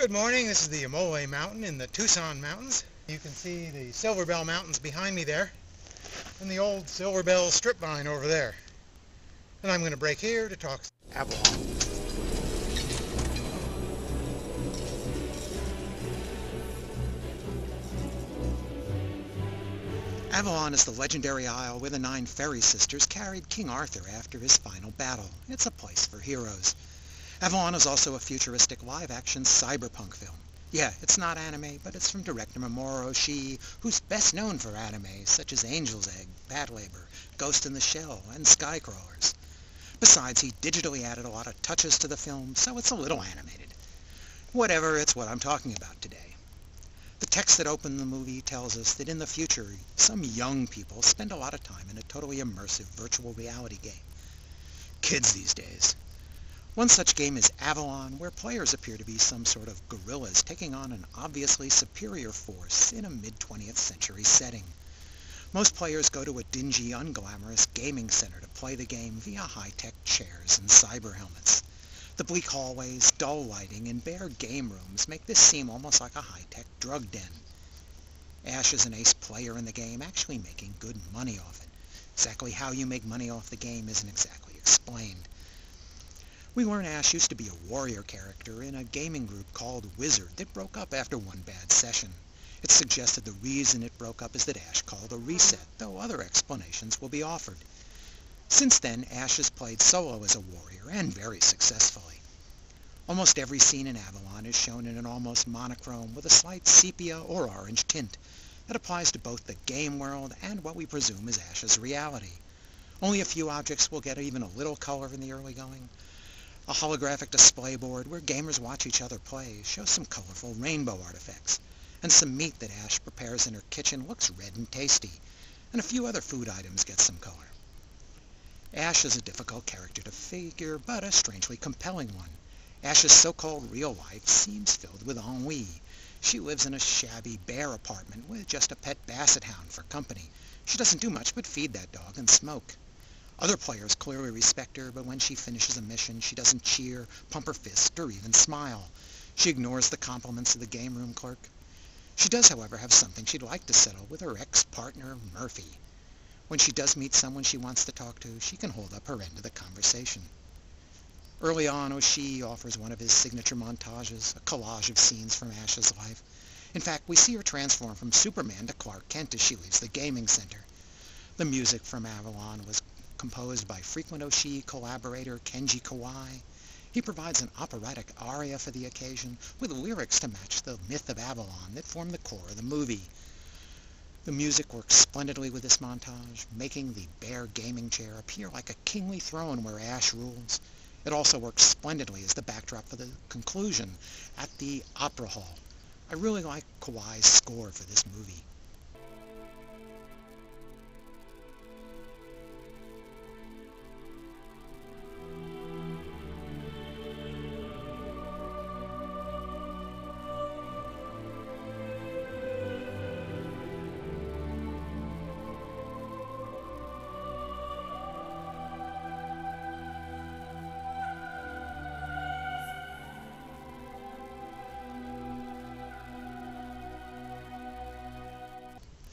Good morning. This is the Emole Mountain in the Tucson Mountains. You can see the Silverbell Mountains behind me there and the old Silverbell strip mine over there. And I'm going to break here to talk Avalon. Avalon is the legendary isle where the 9 fairy sisters carried King Arthur after his final battle. It's a place for heroes. Avalon is also a futuristic live-action cyberpunk film. Yeah, it's not anime, but it's from director Mamoru Oshii, who's best known for anime such as Angel's Egg, Bat Labor, Ghost in the Shell, and Skycrawlers. Besides, he digitally added a lot of touches to the film, so it's a little animated. Whatever, it's what I'm talking about today. The text that opened the movie tells us that in the future, some young people spend a lot of time in a totally immersive virtual reality game. Kids these days. One such game is Avalon, where players appear to be some sort of guerrillas taking on an obviously superior force in a mid-20th century setting. Most players go to a dingy, unglamorous gaming center to play the game via high-tech chairs and cyber helmets. The bleak hallways, dull lighting, and bare game rooms make this seem almost like a high-tech drug den. Ash is an ace player in the game, actually making good money off it. Exactly how you make money off the game isn't exactly explained. We learn Ash used to be a warrior character in a gaming group called Wizard that broke up after one bad session. It's suggested the reason it broke up is that Ash called a reset, though other explanations will be offered. Since then, Ash has played solo as a warrior, and very successfully. Almost every scene in Avalon is shown in an almost monochrome with a slight sepia or orange tint. That applies to both the game world and what we presume is Ash's reality. Only a few objects will get even a little color in the early going. A holographic display board where gamers watch each other play shows some colorful rainbow artifacts, and some meat that Ash prepares in her kitchen looks red and tasty, and a few other food items get some color. Ash is a difficult character to figure, but a strangely compelling one. Ash's so-called real life seems filled with ennui. She lives in a shabby, bare apartment with just a pet basset hound for company. She doesn't do much but feed that dog and smoke. Other players clearly respect her, but when she finishes a mission, she doesn't cheer, pump her fist, or even smile. She ignores the compliments of the game room clerk. She does, however, have something she'd like to settle with her ex-partner, Murphy. When she does meet someone she wants to talk to, she can hold up her end of the conversation. Early on, Oshii offers one of his signature montages, a collage of scenes from Ash's life. In fact, we see her transform from Superman to Clark Kent as she leaves the gaming center. The music from Avalon was composed by frequent Oshii collaborator Kenji Kawai. He provides an operatic aria for the occasion, with lyrics to match the myth of Avalon that form the core of the movie. The music works splendidly with this montage, making the bare gaming chair appear like a kingly throne where Ash rules. It also works splendidly as the backdrop for the conclusion at the Opera Hall. I really like Kawai's score for this movie.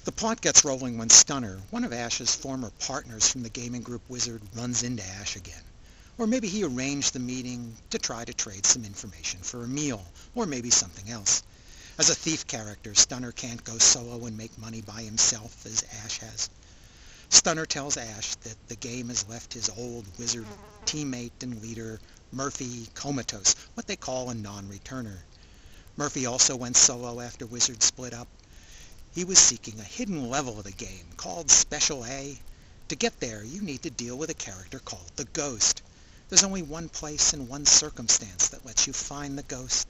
The plot gets rolling when Stunner, one of Ash's former partners from the gaming group Wizard, runs into Ash again. Or maybe he arranged the meeting to try to trade some information for a meal, or maybe something else. As a thief character, Stunner can't go solo and make money by himself as Ash has. Stunner tells Ash that the game has left his old Wizard teammate and leader, Murphy, comatose, what they call a non-returner. Murphy also went solo after Wizard split up. He was seeking a hidden level of the game called Special A. To get there, you need to deal with a character called the Ghost. There's only one place and one circumstance that lets you find the Ghost,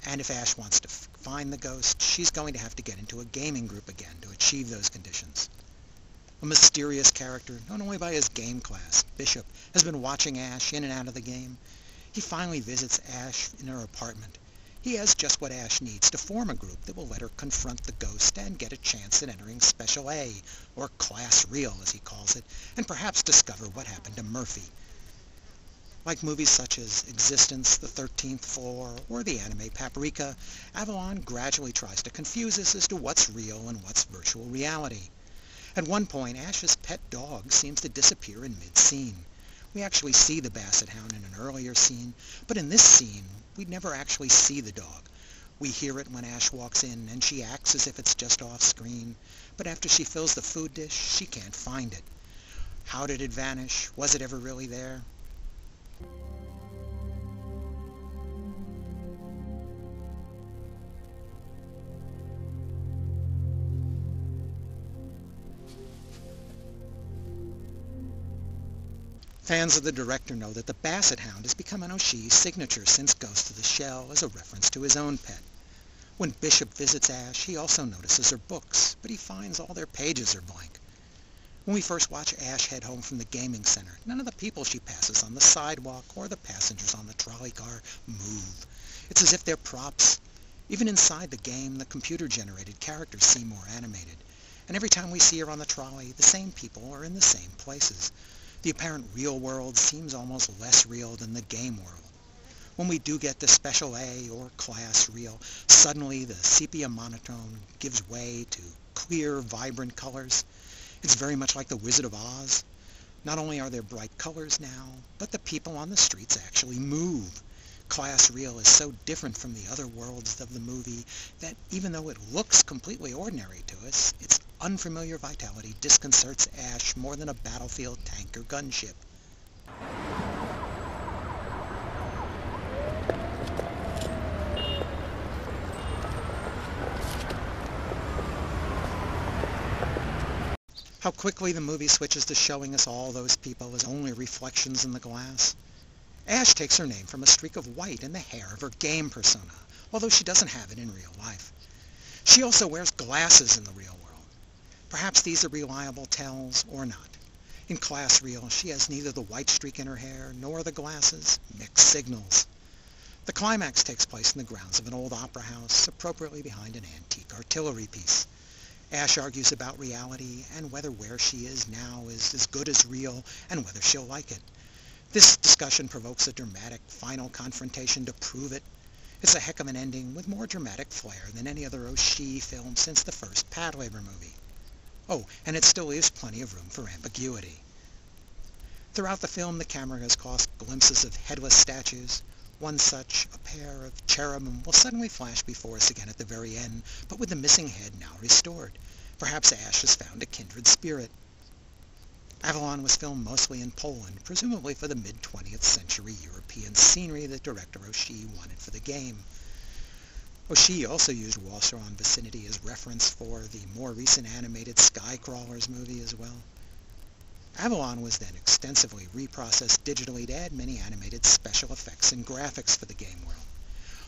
and if Ash wants to find the Ghost, she's going to have to get into a gaming group again to achieve those conditions. A mysterious character, known only by his game class, Bishop, has been watching Ash in and out of the game. He finally visits Ash in her apartment. He has just what Ash needs to form a group that will let her confront the Ghost and get a chance at entering Special A, or Class Real as he calls it, and perhaps discover what happened to Murphy. Like movies such as Existence, The 13th Floor, or the anime Paprika, Avalon gradually tries to confuse us as to what's real and what's virtual reality. At one point, Ash's pet dog seems to disappear in mid-scene. We actually see the basset hound in an earlier scene, but in this scene, we never actually see the dog. We hear it when Ash walks in, and she acts as if it's just off-screen, but after she fills the food dish, she can't find it. How did it vanish? Was it ever really there? Fans of the director know that the basset hound has become an O'Shea's signature since Ghost of the Shell as a reference to his own pet. When Bishop visits Ash, he also notices her books, but he finds all their pages are blank. When we first watch Ash head home from the gaming center, none of the people she passes on the sidewalk or the passengers on the trolley car move. It's as if they're props. Even inside the game, the computer-generated characters seem more animated. And every time we see her on the trolley, the same people are in the same places. The apparent real world seems almost less real than the game world. When we do get the Special A or Class Real, suddenly the sepia monotone gives way to clear, vibrant colors. It's very much like the Wizard of Oz. Not only are there bright colors now, but the people on the streets actually move. Class Real is so different from the other worlds of the movie that even though it looks completely ordinary to us, its unfamiliar vitality disconcerts Ash more than a battlefield tank or gunship. How quickly the movie switches to showing us all those people as only reflections in the glass. Ash takes her name from a streak of white in the hair of her game persona, although she doesn't have it in real life. She also wears glasses in the real world. Perhaps these are reliable tells or not. In Class Real, she has neither the white streak in her hair nor the glasses, mixed signals. The climax takes place in the grounds of an old opera house, appropriately behind an antique artillery piece. Ash argues about reality and whether where she is now is as good as real and whether she'll like it. This discussion provokes a dramatic final confrontation to prove it. It's a heck of an ending with more dramatic flair than any other O'Shea film since the first Pad Labor movie. Oh, and it still leaves plenty of room for ambiguity. Throughout the film, the camera has caught glimpses of headless statues. One such, a pair of cherubim, will suddenly flash before us again at the very end, but with the missing head now restored. Perhaps Ash has found a kindred spirit. Avalon was filmed mostly in Poland, presumably for the mid-20th century European scenery that director O'Shea wanted for the game. O'Shea also used Walsall vicinity as reference for the more recent animated Skycrawlers movie as well. Avalon was then extensively reprocessed digitally to add many animated special effects and graphics for the game world.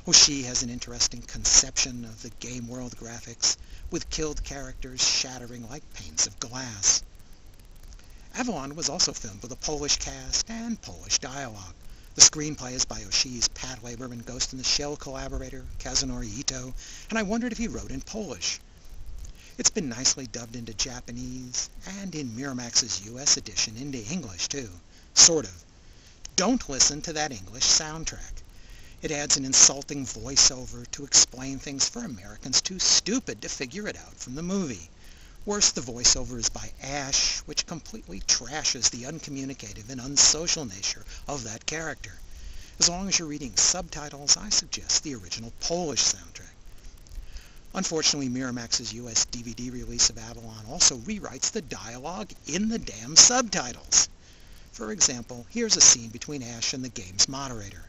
O'Shea has an interesting conception of the game world graphics, with killed characters shattering like panes of glass. Avalon was also filmed with a Polish cast and Polish dialogue. The screenplay is by O'Shea's Pad Labor and Ghost in the Shell collaborator, Kazunori Ito, and I wondered if he wrote in Polish. It's been nicely dubbed into Japanese, and in Miramax's US edition into English too. Sort of. Don't listen to that English soundtrack. It adds an insulting voiceover to explain things for Americans too stupid to figure it out from the movie. Worse, the voiceover is by Ash, which completely trashes the uncommunicative and unsocial nature of that character. As long as you're reading subtitles, I suggest the original Polish soundtrack. Unfortunately, Miramax's US DVD release of Avalon also rewrites the dialogue in the damn subtitles. For example, here's a scene between Ash and the game's moderator.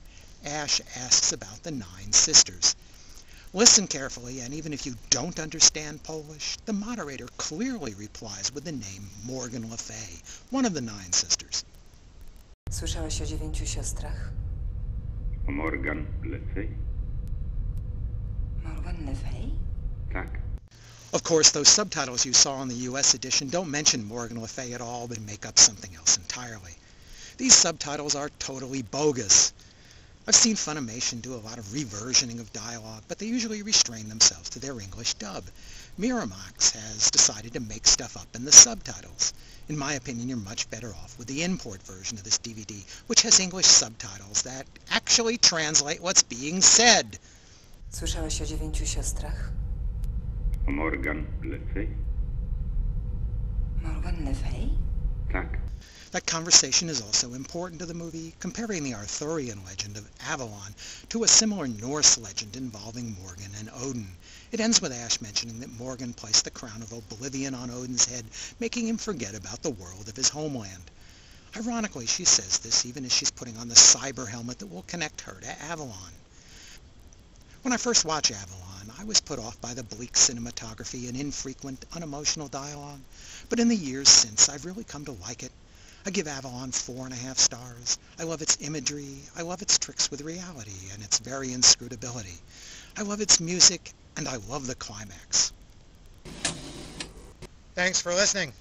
Ash asks about the 9 sisters. Listen carefully, and even if you don't understand Polish, the moderator clearly replies with the name Morgan Le Fay, one of the 9 sisters. Słyszałeś o 9 siostrach? O Morgan Le Fay? Morgan Le Fay? Tak. Of course, those subtitles you saw in the US edition don't mention Morgan Le Fay at all, but make up something else entirely. These subtitles are totally bogus. I've seen Funimation do a lot of reversioning of dialogue, but they usually restrain themselves to their English dub. Miramax has decided to make stuff up in the subtitles. In my opinion, you're much better off with the import version of this DVD, which has English subtitles that actually translate what's being said. Słyszałeś o 9 siostrach? O Morgan Le Fay? Morgan Le Fay? Tak. That conversation is also important to the movie, comparing the Arthurian legend of Avalon to a similar Norse legend involving Morgan and Odin. It ends with Ash mentioning that Morgan placed the crown of oblivion on Odin's head, making him forget about the world of his homeland. Ironically, she says this even as she's putting on the cyber helmet that will connect her to Avalon. When I first watched Avalon, I was put off by the bleak cinematography and infrequent, unemotional dialogue, but in the years since, I've really come to like it. I give Avalon 4.5 stars. I love its imagery, I love its tricks with reality, and its very inscrutability. I love its music, and I love the climax. Thanks for listening.